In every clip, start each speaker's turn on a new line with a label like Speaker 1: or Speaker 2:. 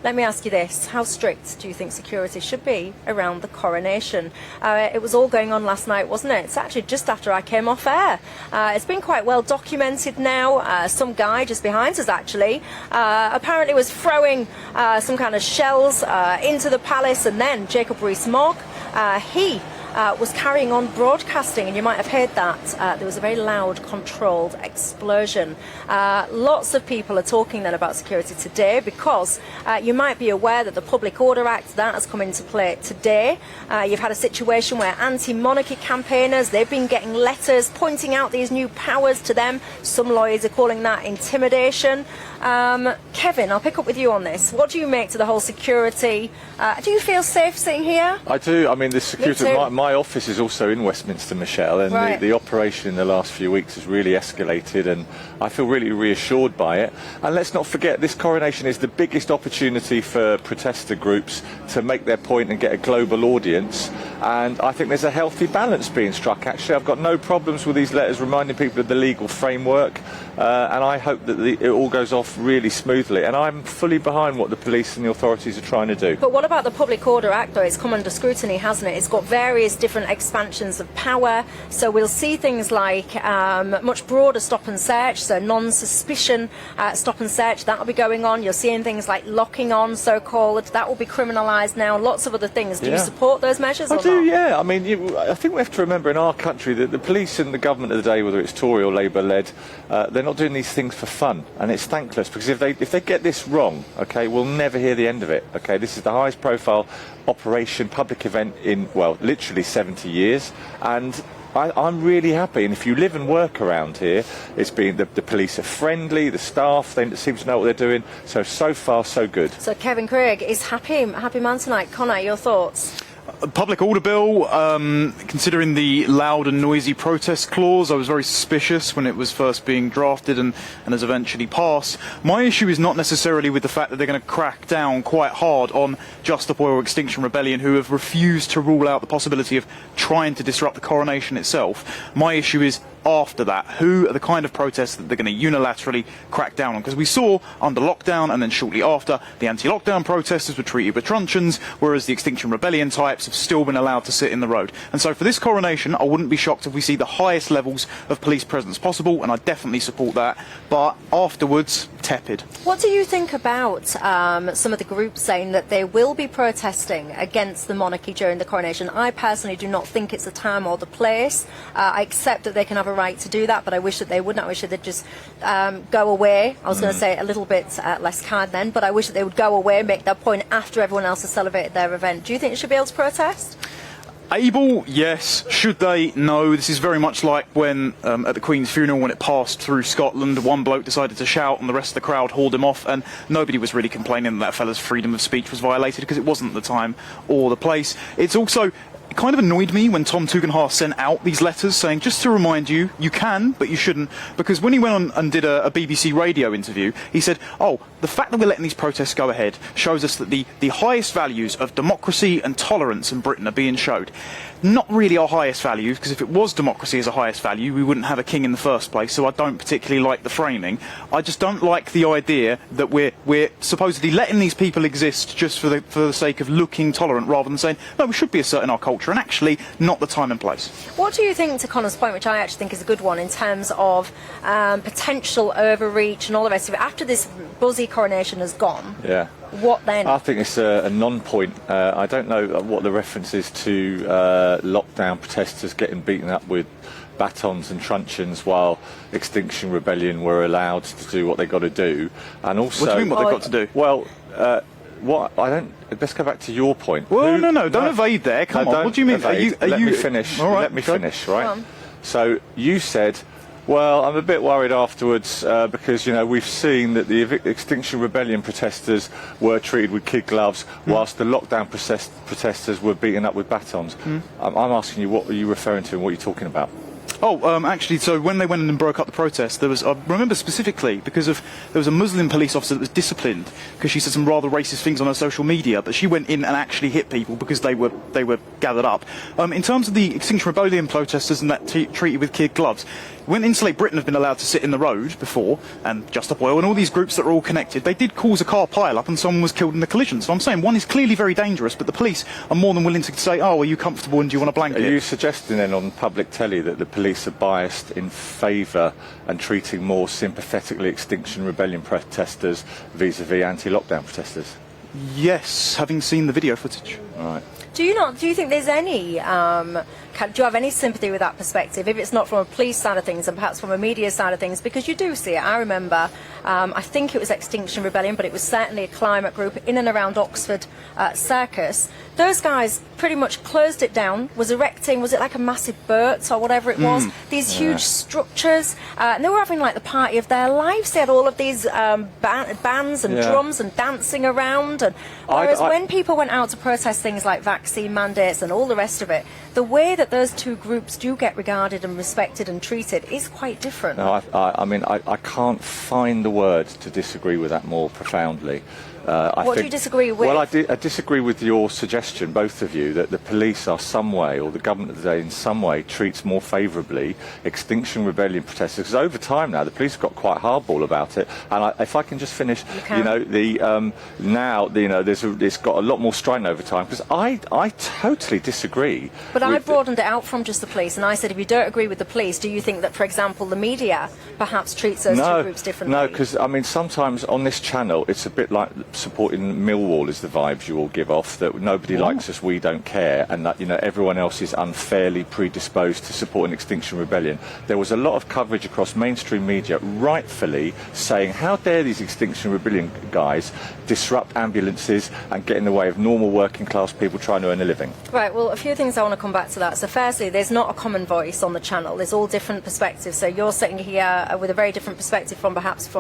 Speaker 1: Let me ask you this. How strict do you think security should be around the coronation? It was all going on last night, wasn't it? It's actually just after I came off air. It's been quite well documented now. Some guy just behind us, actually, apparently was throwing some kind of shells into the palace, and then Jacob Rees-Mogg, he was carrying on broadcasting, and you might have heard that. There was a very loud, controlled explosion. Lots of people are talking then about security today, because you might be aware that the Public Order Act, that has come into play today. You've had a situation where anti-monarchy campaigners, they've been getting letters pointing out these new powers to them. Some lawyers are calling that intimidation. Kevin, I'll pick up with you on this. What do you make to the whole security? Do you feel safe sitting here?
Speaker 2: I do. I mean, the security. My office is also in Westminster, Michelle, and
Speaker 1: right.
Speaker 2: the operation in the last few weeks has really escalated, and I feel really reassured by it. And let's not forget, this coronation is the biggest opportunity for protester groups to make their point and get a global audience. And I think there's a healthy balance being struck. Actually, I've got no problems with these letters reminding people of the legal framework, and I hope that it all goes off really smoothly. And I'm fully behind what the police and the authorities are trying to do.
Speaker 1: But what about the Public Order Act, though? It's come under scrutiny, hasn't it? It's got various different expansions of power. So we'll see things like much broader stop and search, so non-suspicion stop and search, that will be going on. You're seeing things like locking on, so-called, that will be criminalised now, lots of other things. Do you support those measures or not?
Speaker 2: Yeah. I mean, I think we have to remember in our country that the police and the government of the day, whether it's Tory or Labour-led, they're not doing these things for fun, and it's thankless, because if they get this wrong, okay, we'll never hear the end of it. Okay, this is the highest profile operation, public event in, well, literally 70 years, and I'm really happy. And if you live and work around here, it's been the police are friendly, the staff, they seem to know what they're doing. So far, so good.
Speaker 1: So Kevin Craig is happy man tonight. Connor, your thoughts?
Speaker 3: Public order bill, considering the loud and noisy protest clause, I was very suspicious when it was first being drafted and has eventually passed. My issue is not necessarily with the fact that they're going to crack down quite hard on Just Stop Oil or Extinction Rebellion, who have refused to rule out the possibility of trying to disrupt the coronation itself. My issue is after that, who are the kind of protests that they're going to unilaterally crack down on? Because we saw under lockdown and then shortly after, the anti-lockdown protesters were treated with truncheons, whereas the Extinction Rebellion types have still been allowed to sit in the road. And so for this coronation, I wouldn't be shocked if we see the highest levels of police presence possible, and I definitely support that. But afterwards, tepid.
Speaker 1: What do you think about some of the groups saying that they will be protesting against the monarchy during the coronation? I personally do not think it's the time or the place. I accept that they can have a right to do that, but I wish that they wouldn't. I wish that they'd just go away. I was going to say a little bit less kind then, but I wish that they would go away and make their point after everyone else has celebrated their event. Do you think they should be able to protest?
Speaker 3: Able, yes. Should they? No. This is very much like when, at the Queen's funeral, when it passed through Scotland, one bloke decided to shout and the rest of the crowd hauled him off, and nobody was really complaining that fella's freedom of speech was violated, because it wasn't the time or the place. It's also... It kind of annoyed me when Tom Tugendhat sent out these letters saying, just to remind you, you can, but you shouldn't. Because when he went on and did a BBC radio interview, he said, oh, the fact that we're letting these protests go ahead shows us that the highest values of democracy and tolerance in Britain are being showed. Not really our highest values, because if it was democracy as a highest value, we wouldn't have a king in the first place, so I don't particularly like the framing. I just don't like the idea that we're supposedly letting these people exist just for the sake of looking tolerant, rather than saying, no, we should be asserting our culture, and actually not the time and place.
Speaker 1: What do you think, to Connor's point, which I actually think is a good one, in terms of potential overreach and all the rest of it, after this buzzy coronation has gone?
Speaker 2: Yeah.
Speaker 1: What then?
Speaker 2: I think it's a non-point. I don't know what the reference is to lockdown protesters getting beaten up with batons and truncheons while Extinction Rebellion were allowed to do what they got to do. And also,
Speaker 3: what do you mean what they've got to do?
Speaker 2: Well, let's go back to your point.
Speaker 3: Well, no, don't evade there. Come on. What do you mean?
Speaker 2: Let me finish.
Speaker 3: All right,
Speaker 2: let me finish, right? So you said, well, I'm a bit worried afterwards because, you know, we've seen that the Extinction Rebellion protesters were treated with kid gloves whilst the lockdown protesters were beaten up with batons. I'm asking you, what are you referring to and what are you talking about?
Speaker 3: Oh, actually, so when they went in and broke up the protest, there was, I remember specifically, there was a Muslim police officer that was disciplined because she said some rather racist things on her social media, but she went in and actually hit people because they were gathered up. In terms of the Extinction Rebellion protesters and that treated with kid gloves, when Insulate Britain have been allowed to sit in the road before, and Just Stop Oil, and all these groups that are all connected, they did cause a car pile-up and someone was killed in the collision. So I'm saying one is clearly very dangerous, but the police are more than willing to say, oh, are you comfortable and do you want a blanket?
Speaker 2: Are you suggesting then on public telly that the police are biased in favour and treating more sympathetically Extinction Rebellion protesters vis-à-vis anti-lockdown protesters?
Speaker 3: Yes, having seen the video footage.
Speaker 2: Right.
Speaker 1: Do you think there's any, do you have any sympathy with that perspective, if it's not from a police side of things and perhaps from a media side of things? Because you do see it. I remember, I think it was Extinction Rebellion, but it was certainly a climate group in and around Oxford Circus. Those guys pretty much closed it down, was erecting, was it like a massive boat or whatever it was, these huge structures, and they were having like the party of their lives. They had all of these bands and drums and dancing around, and whereas when people went out to protest things like vaccine mandates and all the rest of it, the way that those two groups do get regarded and respected and treated is quite different.
Speaker 2: No, I mean, I can't find the words to disagree with that more profoundly.
Speaker 1: What do you disagree with?
Speaker 2: Well, I disagree with your suggestion, both of you, that the police are some way, or the government today in some way, treats more favourably Extinction Rebellion protesters. Because over time now, the police have got quite hardball about it. And if I can just finish, it's got a lot more strain over time. Because I totally disagree.
Speaker 1: But I broadened it out from just the police, and I said, if you don't agree with the police, do you think that, for example, the media perhaps treats those two groups differently?
Speaker 2: No, because I mean, sometimes on this channel, it's a bit like supporting Millwall is the vibes you all give off, that nobody likes us, we don't care, and that everyone else is unfairly predisposed to supporting Extinction Rebellion. There was a lot of coverage across mainstream media, rightfully saying, how dare these Extinction Rebellion guys disrupt ambulances and get in the way of normal working class people trying to earn a living.
Speaker 1: Right, well, a few things I want to come back to that. So firstly, there's not a common voice on the channel. There's all different perspectives. So you're sitting here with a very different perspective from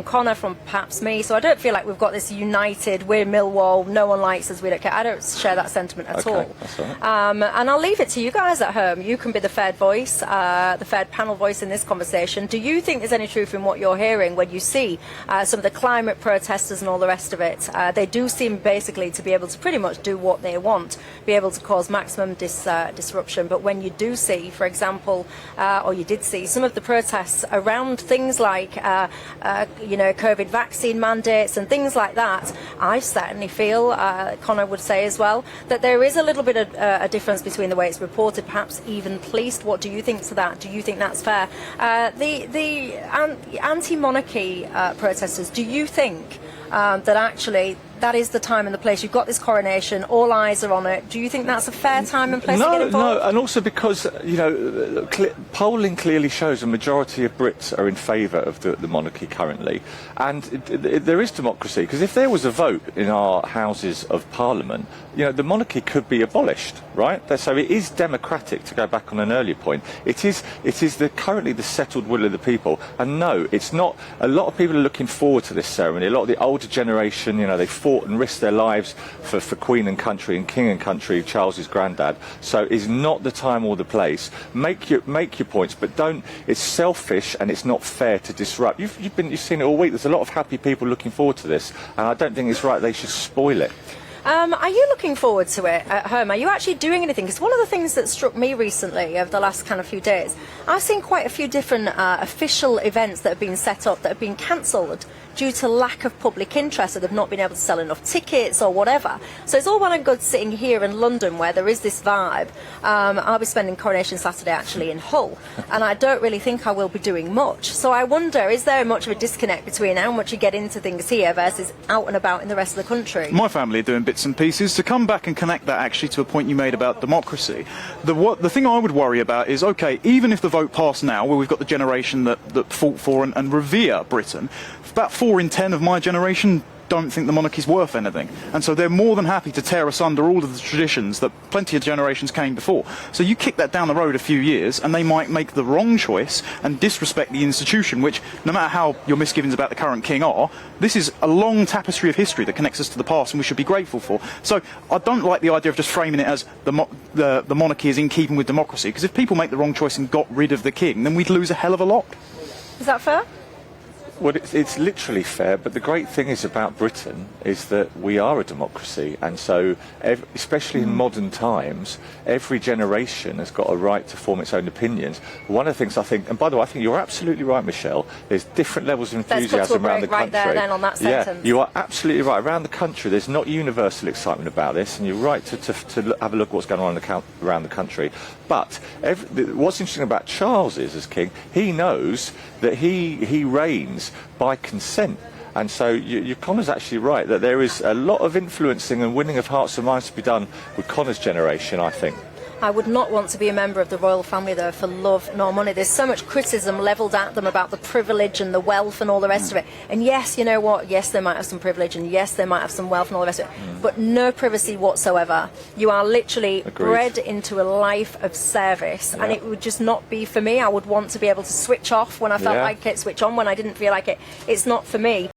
Speaker 1: Connor, from perhaps me. So I don't feel like we've got this united, we're Millwall, no one likes us, we don't care. I don't share that sentiment at all.
Speaker 2: That's all right.
Speaker 1: And I'll leave it to you guys at home. You can be the third voice, the third panel voice in this conversation. Do you think there's any truth in what you're hearing when you see some of the climate protesters and all the rest of it? They do seem basically to be able to pretty much do what they want, be able to cause maximum disruption. But when you do see, for example, or you did see some of the protests around things like, COVID vaccine mandates and things like that, I certainly feel, Connor would say as well, that there is a little bit of a difference between the way it's reported, perhaps even policed. What do you think to that? Do you think that's fair? The anti-monarchy protesters, do you think that actually that is the time and the place? You've got this coronation, all eyes are on it. Do you think that's a fair time and place to get involved?
Speaker 2: No, and also because, polling clearly shows a majority of Brits are in favour of the monarchy currently. And there is democracy, because if there was a vote in our Houses of Parliament, the monarchy could be abolished, right? So it is democratic, to go back on an earlier point. It is currently the settled will of the people. And no, it's not. A lot of people are looking forward to this ceremony. A lot of the older generation, they fought and risked their lives for Queen and country and King and country, Charles's granddad. So it's not the time or the place. Make your points, but don't. It's selfish and it's not fair to disrupt. You've seen it all week. There's a lot of happy people looking forward to this, and I don't think it's right they should spoil it.
Speaker 1: Are you looking forward to it at home? Are you actually doing anything? Because one of the things that struck me recently over the last kind of few days, I've seen quite a few different official events that have been set up that have been cancelled due to lack of public interest, or they've not been able to sell enough tickets or whatever. So it's all well and good sitting here in London where there is this vibe. I'll be spending Coronation Saturday actually in Hull, and I don't really think I will be doing much. So I wonder, is there much of a disconnect between how much you get into things here versus out and about in the rest of the country?
Speaker 3: My family are doing bits and pieces. To come back and connect that actually to a point you made about democracy, the thing I would worry about is, okay, even if the vote passed now, where we've got the generation that fought for and revere Britain, about 4 in 10 of my generation don't think the monarchy's worth anything, and so they're more than happy to tear asunder all of the traditions that plenty of generations came before. So you kick that down the road a few years and they might make the wrong choice and disrespect the institution, which, no matter how your misgivings about the current king are, this is a long tapestry of history that connects us to the past and we should be grateful for. So I don't like the idea of just framing it as the monarchy is in keeping with democracy, because if people make the wrong choice and got rid of the king, then we'd lose a hell of a lot.
Speaker 1: Is that fair?
Speaker 2: Well, it's literally fair, but the great thing is about Britain is that we are a democracy, and so, especially in modern times, every generation has got a right to form its own opinions. One of the things I think, and by the way, I think you're absolutely right, Michelle, there's different levels of enthusiasm around the country.
Speaker 1: Right there then on that sentence.
Speaker 2: Yeah, you are absolutely right. Around the country, there's not universal excitement about this, and you're right to have a look at what's going on around the country. But what's interesting about Charles is, as king, he knows that he reigns by consent. And so Connor's actually right, that there is a lot of influencing and winning of hearts and minds to be done with Connor's generation, I think.
Speaker 1: I would not want to be a member of the royal family, though, for love nor money. There's so much criticism levelled at them about the privilege and the wealth and all the rest of it. And yes, you know what? Yes, they might have some privilege, and yes, they might have some wealth and all the rest of it. But no privacy whatsoever. You are literally bred into a life of service, and it would just not be for me. I would want to be able to switch off when I felt like it, switch on when I didn't feel like it. It's not for me.